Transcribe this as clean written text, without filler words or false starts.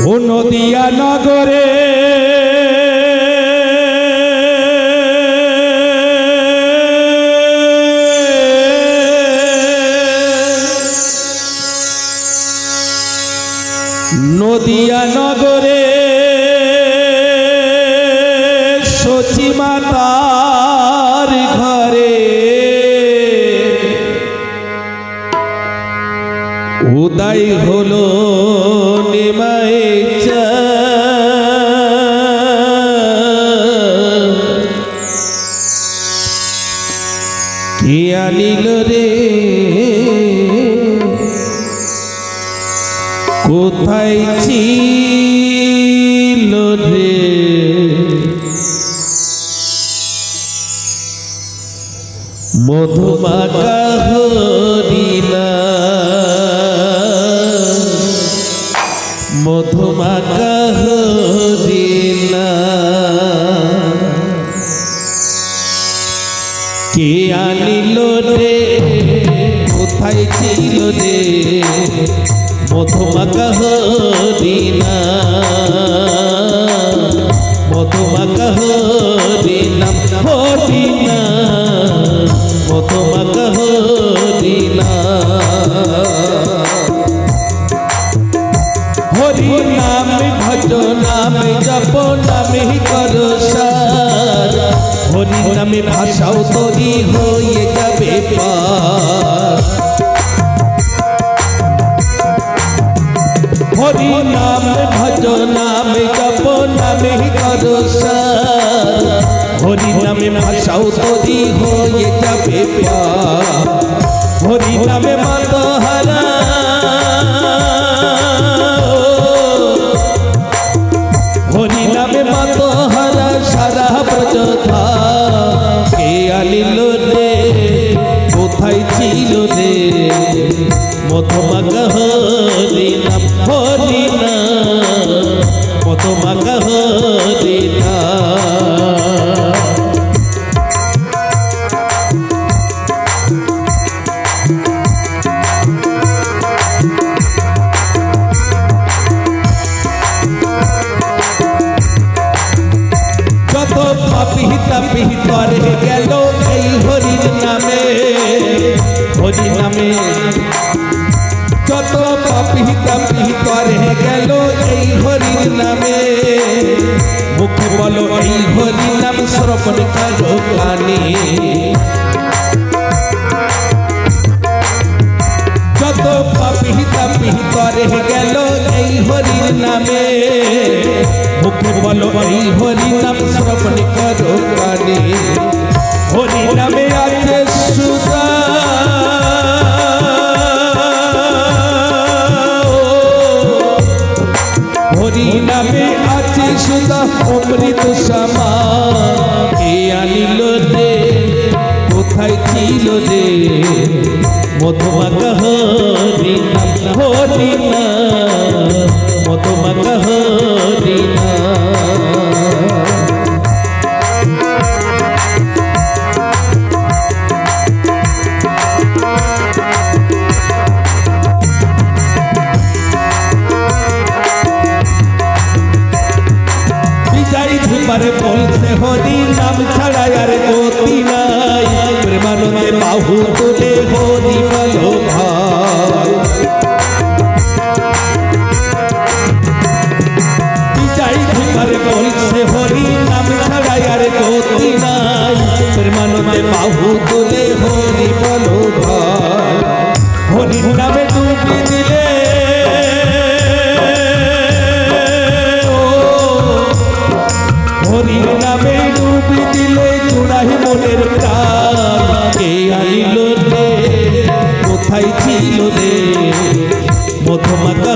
ও নদিয়া নগরে নদিয়া নগরে সচি মাতার ঘরে উদয় হলো নিমাই কে আনিল রে কোথায় ছিল রে মধুমাখা হরিণা মধুমাখা হরিণা কে আনিল রে কোথায় ছিল রে মধুমাখা হরিণা মধুমাখা হরিণা হরিণা মধুমাখা হরিণা হরি নাম ভজ নাম জপ নামে করো সার হরি নামে ভাষাও তরি হয়ে যাবে পার হরি নাম ভজ নাম জপ নামে করো সার হরি নামে ভাষাও তরি হয়ে যাবে পার হরি নামে মাতহারা হরি নামে মাতহারা সারা ব্রজধা কে আনিল রে কোথায় ছিল রে মধুমাখা হরিণা হরিণা মধুমাখা হরিণা যত পাপী তাপী তরে গেল এই হরির নামে হরি নামে যত পাপী তাপী তরে গেল এই হরির নামে মুখে বলো এই হরি নাম শ্রবণ করো কানে যত পাপী তাপী তরে গেল এই হরির নামে মুখে বলো এই হরি নাম শ্রবণ করো কানে হরি নামে আছে সুধা হরি নামে আছে সুধা অমৃত সমা কে আনিল রে কোথায় ছিল রে মধুমাখা হরিণা হরিণা মধুমাখা হরিণা ধুপারে বলছে হরি নাম ছাড়া আর গতি নাই প্রেমানন্দে বাহু তোলে হরি বলো ভাই বিজয় ধুপারে বলছে হরি নাম ছাড়া আর গতি নাই প্রেমানন্দে বাহু তোলে হরি বলো ভাই হরি নামে ডুবি দিলে হরি নামে ডুবি দিলে চূড়াই মনের প্রাণ কে আনিল রে কোথায় ছিল রে মধুমাখা